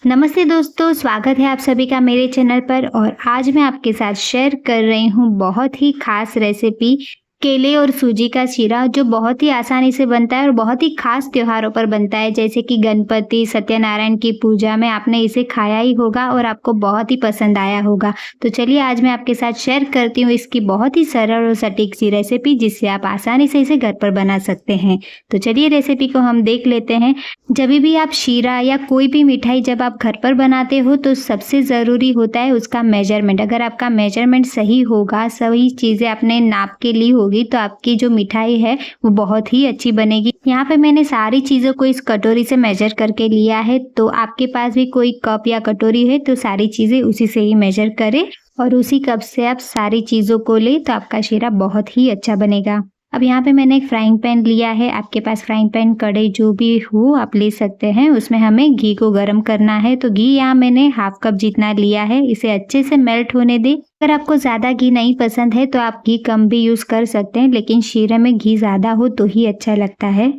नमस्ते दोस्तों, स्वागत है आप सभी का मेरे चैनल पर। और आज मैं आपके साथ शेयर कर रही हूँ बहुत ही खास रेसिपी केले और सूजी का शीरा, जो बहुत ही आसानी से बनता है और बहुत ही खास त्योहारों पर बनता है, जैसे कि गणपति, सत्यनारायण की पूजा में आपने इसे खाया ही होगा और आपको बहुत ही पसंद आया होगा। तो चलिए आज मैं आपके साथ शेयर करती हूँ इसकी बहुत ही सरल और सटीक सी रेसिपी, जिससे आप आसानी से इसे घर पर बना सकते हैं। तो चलिए रेसिपी को हम देख लेते हैं। जब भी आप शीरा या कोई भी मिठाई जब आप घर पर बनाते हो तो सबसे ज़रूरी होता है उसका मेजरमेंट। अगर आपका मेजरमेंट सही होगा, सही चीज़ें आपने नाप के ली होगी, तो आपकी जो मिठाई है वो बहुत ही अच्छी बनेगी। यहाँ पे मैंने सारी चीज़ों को इस कटोरी से मेजर करके लिया है। तो आपके पास भी कोई कप या कटोरी है तो सारी चीज़ें उसी से ही मेजर करें और उसी कप से आप सारी चीज़ों को लें, तो आपका शीरा बहुत ही अच्छा बनेगा। अब यहाँ पे मैंने एक फ्राइंग पैन लिया है। आपके पास फ्राइंग पैन, कढ़ाई जो भी हो आप ले सकते हैं। उसमें हमें घी को गर्म करना है। तो घी यहाँ मैंने हाफ कप जितना लिया है। इसे अच्छे से मेल्ट होने दें। अगर आपको ज़्यादा घी नहीं पसंद है तो आप घी कम भी यूज़ कर सकते हैं, लेकिन शीरे में घी ज़्यादा हो तो ही अच्छा लगता है।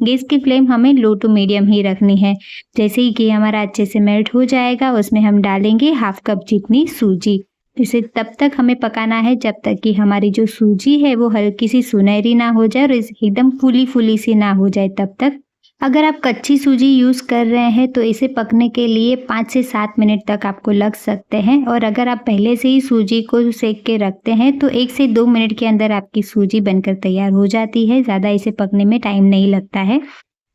गैस की फ्लेम हमें लो टू मीडियम ही रखनी है। जैसे ही घी हमारा अच्छे से मेल्ट हो जाएगा, उसमें हम डालेंगे हाफ कप जितनी सूजी। इसे तब तक हमें पकाना है जब तक कि हमारी जो सूजी है वो हल्की सी सुनहरी ना हो जाए और एकदम फूली फूली सी ना हो जाए तब तक। अगर आप कच्ची सूजी यूज़ कर रहे हैं तो इसे पकने के लिए 5 से 7 मिनट तक आपको लग सकते हैं। और अगर आप पहले से ही सूजी को सेक के रखते हैं तो 1 से 2 मिनट के अंदर आपकी सूजी बनकर तैयार हो जाती है। ज़्यादा इसे पकने में टाइम नहीं लगता है।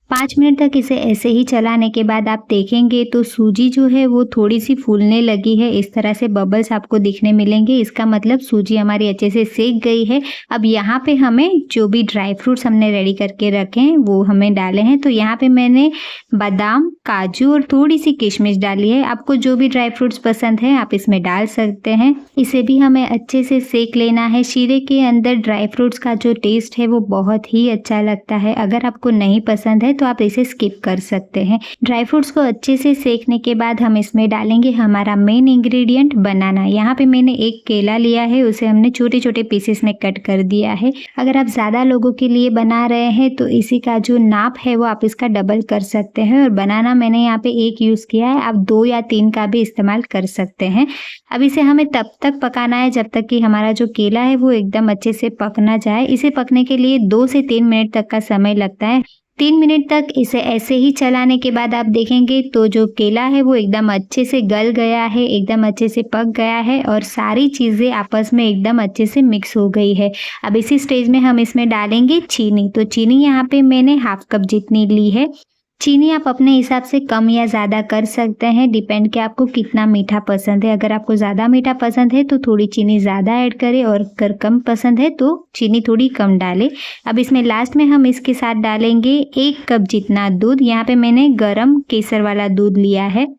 5 मिनट तक इसे ऐसे ही चलाने के बाद आप देखेंगे तो सूजी जो है वो थोड़ी सी फूलने लगी है। इस तरह से बबल्स आपको दिखने मिलेंगे। इसका मतलब सूजी हमारी अच्छे से सेक गई है। अब यहाँ पे हमें जो भी ड्राई फ्रूट्स हमने रेडी करके रखे हैं वो हमें डाले हैं। तो यहाँ पे मैंने बादाम, काजू और थोड़ी सी किशमिश डाली है। आपको जो भी ड्राई फ्रूट्स पसंद है आप इसमें डाल सकते हैं। इसे भी हमें अच्छे से सेक लेना है। शीरे के अंदर ड्राई फ्रूट्स का जो टेस्ट है वो बहुत ही अच्छा लगता है। अगर आपको नहीं पसंद है तो आप इसे स्किप कर सकते हैं। ड्राई फ्रूट्स को अच्छे से सेकने के बाद हम इसमें डालेंगे हमारा मेन इंग्रेडिएंट बनाना। यहाँ पे मैंने एक केला लिया है, उसे हमने छोटे छोटे पीसेस में कट कर दिया है। अगर आप ज़्यादा लोगों के लिए बना रहे हैं तो इसी का जो नाप है वो आप इसका डबल कर सकते हैं। और बनाना मैंने यहाँ पे एक यूज़ किया है, आप 2 या 3 का भी इस्तेमाल कर सकते हैं। अब इसे हमें तब तक पकाना है जब तक कि हमारा जो केला है वो एकदम अच्छे से पक ना जाए। इसे पकने के लिए 2 से 3 मिनट तक का समय लगता है। 3 मिनट तक इसे ऐसे ही चलाने के बाद आप देखेंगे तो जो केला है वो एकदम अच्छे से गल गया है, एकदम अच्छे से पक गया है और सारी चीज़ें आपस में एकदम अच्छे से मिक्स हो गई है। अब इसी स्टेज में हम इसमें डालेंगे चीनी। तो चीनी यहाँ पे मैंने हाफ कप जितनी ली है। चीनी आप अपने हिसाब से कम या ज़्यादा कर सकते हैं, डिपेंड कि आपको कितना मीठा पसंद है। अगर आपको ज़्यादा मीठा पसंद है तो थोड़ी चीनी ज़्यादा ऐड करें और अगर कम पसंद है तो चीनी थोड़ी कम डालें। अब इसमें लास्ट में हम इसके साथ डालेंगे 1 कप जितना दूध। यहाँ पे मैंने गरम केसर वाला दूध लिया है।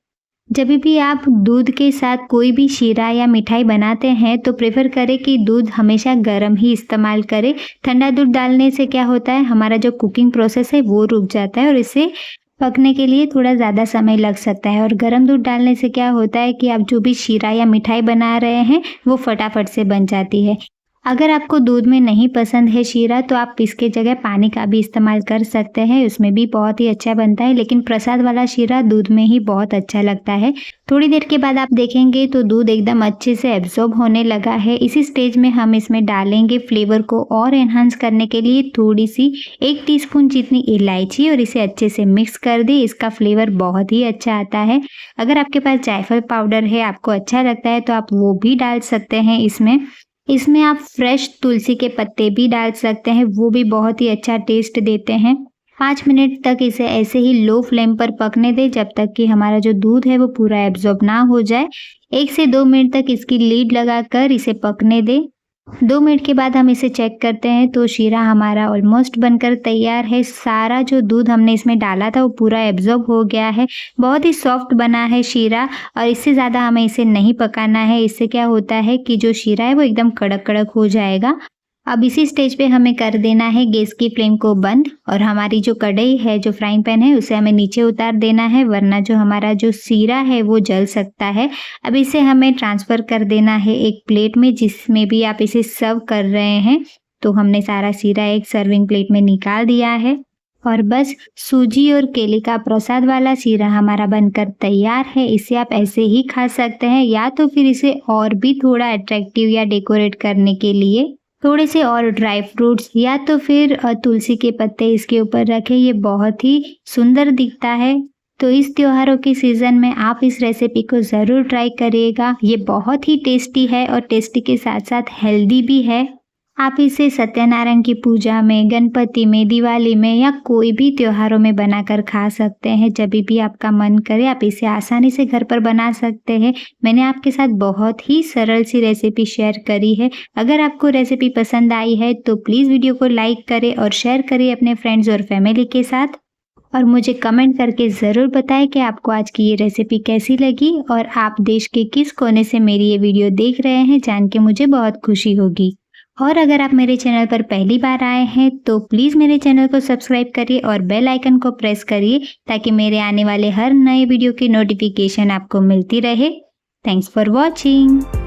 जब भी आप दूध के साथ कोई भी शीरा या मिठाई बनाते हैं तो प्रेफर करें कि दूध हमेशा गर्म ही इस्तेमाल करें। ठंडा दूध डालने से क्या होता है, हमारा जो कुकिंग प्रोसेस है वो रुक जाता है और इसे पकने के लिए थोड़ा ज़्यादा समय लग सकता है। और गर्म दूध डालने से क्या होता है कि आप जो भी शीरा या मिठाई बना रहे हैं वो फटाफट से बन जाती है। अगर आपको दूध में नहीं पसंद है शीरा तो आप इसके जगह पानी का भी इस्तेमाल कर सकते हैं, उसमें भी बहुत ही अच्छा बनता है। लेकिन प्रसाद वाला शीरा दूध में ही बहुत अच्छा लगता है। थोड़ी देर के बाद आप देखेंगे तो दूध एकदम अच्छे से एब्जॉर्ब होने लगा है। इसी स्टेज में हम इसमें डालेंगे फ्लेवर को और एनहांस करने के लिए थोड़ी सी 1 टीस्पून जितनी इलायची और इसे अच्छे से मिक्स कर दें। इसका फ्लेवर बहुत ही अच्छा आता है। अगर आपके पास जायफल पाउडर है, आपको अच्छा लगता है तो आप वो भी डाल सकते हैं इसमें आप फ्रेश तुलसी के पत्ते भी डाल सकते हैं, वो भी बहुत ही अच्छा टेस्ट देते हैं। 5 मिनट तक इसे ऐसे ही लो फ्लेम पर पकने दें जब तक कि हमारा जो दूध है वो पूरा एब्जॉर्ब ना हो जाए। 1 से 2 मिनट तक इसकी लीड लगाकर इसे पकने दें। 2 मिनट के बाद हम इसे चेक करते हैं तो शीरा हमारा ऑलमोस्ट बनकर तैयार है। सारा जो दूध हमने इसमें डाला था वो पूरा एब्जॉर्ब हो गया है। बहुत ही सॉफ्ट बना है शीरा और इससे ज़्यादा हमें इसे नहीं पकाना है। इससे क्या होता है कि जो शीरा है वो एकदम कड़क कड़क हो जाएगा। अब इसी स्टेज पे हमें कर देना है गैस की फ्लेम को बंद और हमारी जो कढ़ाई है, जो फ्राइंग पैन है, उसे हमें नीचे उतार देना है, वरना जो हमारा जो शीरा है वो जल सकता है। अब इसे हमें ट्रांसफ़र कर देना है एक प्लेट में, जिसमें भी आप इसे सर्व कर रहे हैं। तो हमने सारा शीरा एक सर्विंग प्लेट में निकाल दिया है और बस सूजी और केले का प्रसाद वाला शीरा हमारा बनकर तैयार है। इसे आप ऐसे ही खा सकते हैं या तो फिर इसे और भी थोड़ा अट्रैक्टिव या डेकोरेट करने के लिए थोड़े से और ड्राई फ्रूट्स या तो फिर तुलसी के पत्ते इसके ऊपर रखें, ये बहुत ही सुंदर दिखता है। तो इस त्योहारों के सीज़न में आप इस रेसिपी को ज़रूर ट्राई करिएगा। ये बहुत ही टेस्टी है और टेस्टी के साथ साथ हेल्दी भी है। आप इसे सत्यनारायण की पूजा में, गणपति में, दिवाली में या कोई भी त्योहारों में बनाकर खा सकते हैं। जब भी आपका मन करे आप इसे आसानी से घर पर बना सकते हैं। मैंने आपके साथ बहुत ही सरल सी रेसिपी शेयर करी है। अगर आपको रेसिपी पसंद आई है तो प्लीज़ वीडियो को लाइक करें और शेयर करें अपने फ्रेंड्स और फैमिली के साथ। और मुझे कमेंट करके ज़रूर बताएं कि आपको आज की ये रेसिपी कैसी लगी और आप देश के किस कोने से मेरी ये वीडियो देख रहे हैं, जान के मुझे बहुत खुशी होगी। और अगर आप मेरे चैनल पर पहली बार आए हैं तो प्लीज़ मेरे चैनल को सब्सक्राइब करिए और बेल आइकन को प्रेस करिए ताकि मेरे आने वाले हर नए वीडियो की नोटिफिकेशन आपको मिलती रहे। Thanks for watching.